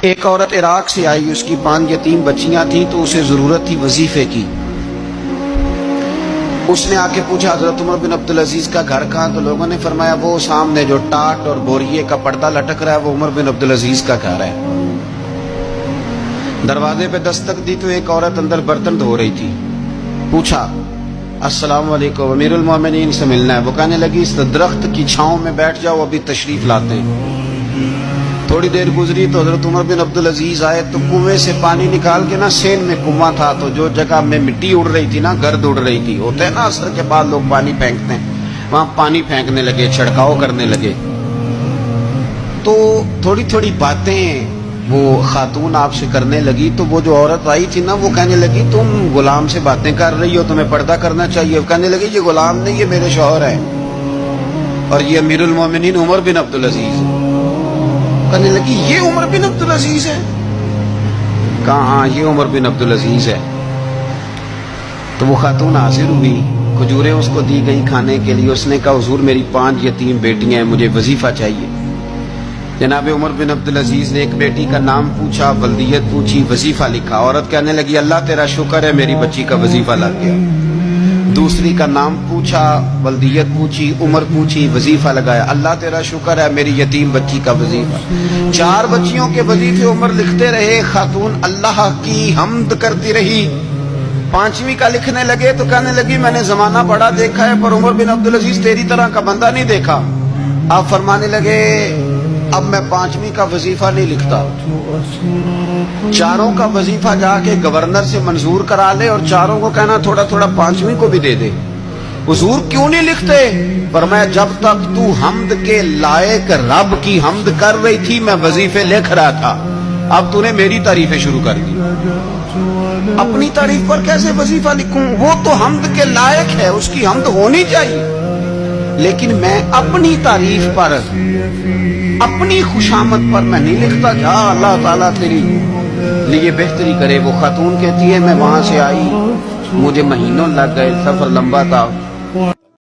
ایک عورت عراق سے آئی، اس کی 5 یتیم بچیاں تھیں تو اسے ضرورت تھی وظیفے کی۔ اس نے آ کے پوچھا حضرت عمر بن عبدالعزیز کا گھر کہاں؟ تو لوگوں نے فرمایا وہ سامنے جو ٹاٹ اور بوریے کا پردہ لٹک رہا ہے وہ عمر بن عبدالعزیز کا گھر ہے۔ دروازے پہ دستک دی تو ایک عورت اندر برتن دھو رہی تھی۔ پوچھا السلام علیکم، امیر المومنین سے ملنا ہے۔ وہ کہنے لگی اس درخت کی چھاؤں میں بیٹھ جاؤ، ابھی تشریف لاتے ہیں۔ تھوڑی دیر گزری تو حضرت عمر بن عبدالعزیز آئے تو کنویں سے پانی نکال کے نا، سین میں کنواں تھا تو جو جگہ میں مٹی اڑ رہی تھی نا، گرد اڑ رہی تھی، ہوتا ہے نا عصر کے بعد لوگ پانی پھینکتے ہیں، وہاں پانی پھینکنے لگے، چھڑکاؤ کرنے لگے۔ تو تھوڑی تھوڑی باتیں وہ خاتون آپ سے کرنے لگی تو وہ جو عورت آئی تھی نا وہ کہنے لگی تم غلام سے باتیں کر رہی ہو، تمہیں پردہ کرنا چاہیے۔ وہ کہنے لگی یہ غلام نہیں، یہ میرے شوہر ہے اور یہ امیر المومنین عمر بن عبدالعزیز ہے۔ کہنے لگی یہ عمر بن عبدالعزیز ہے؟ کہا ہاں یہ عمر بن عبدالعزیز ہے۔ تو وہ خاتون حاضر ہوئی، کھجوریں اس کو دی گئی کھانے کے لیے۔ اس نے کہا حضور میری 5 یتیم بیٹیاں ہیں، مجھے وظیفہ چاہیے۔ جناب عمر بن عبدالعزیز نے ایک بیٹی کا نام پوچھا، ولدیت پوچھی، وظیفہ لکھا۔ عورت کہنے لگی اللہ تیرا شکر ہے میری بچی کا وظیفہ لگ گیا۔ دوسری کا نام پوچھا، ولدیت پوچھی، عمر پوچھی، وظیفہ لگایا، اللہ تیرا شکر ہے میری یتیم بچی کا وظیفہ۔ 4 بچیوں کے وظیفے عمر لکھتے رہے، خاتون اللہ کی حمد کرتی رہی۔ 5ویں کا لکھنے لگے تو کہنے لگی میں نے زمانہ بڑا دیکھا ہے پر عمر بن عبدالعزیز تیری طرح کا بندہ نہیں دیکھا۔ آپ فرمانے لگے اب میں 5ویں کا وظیفہ نہیں لکھتا، 4 کا وظیفہ جا کے گورنر سے منظور کرا لے اور 4 کو کہنا تھوڑا تھوڑا 5ویں کو بھی دے دے۔ حضور کیوں نہیں لکھتے؟ فرمایا جب تک تو حمد کے لائق رب کی حمد کر رہی تھی میں وظیفے لکھ رہا تھا، اب تو نے میری تعریفیں شروع کر دی۔ اپنی تعریف پر کیسے وظیفہ لکھوں؟ وہ تو حمد کے لائق ہے، اس کی حمد ہونی چاہیے، لیکن میں اپنی تعریف پر، اپنی خوشامد پر میں نہیں لکھتا۔ جا اللہ تعالیٰ تیری لیے بہتری کرے۔ وہ خاتون کہتی ہے میں وہاں سے آئی، مجھے مہینوں لگ گئے، سفر لمبا تھا،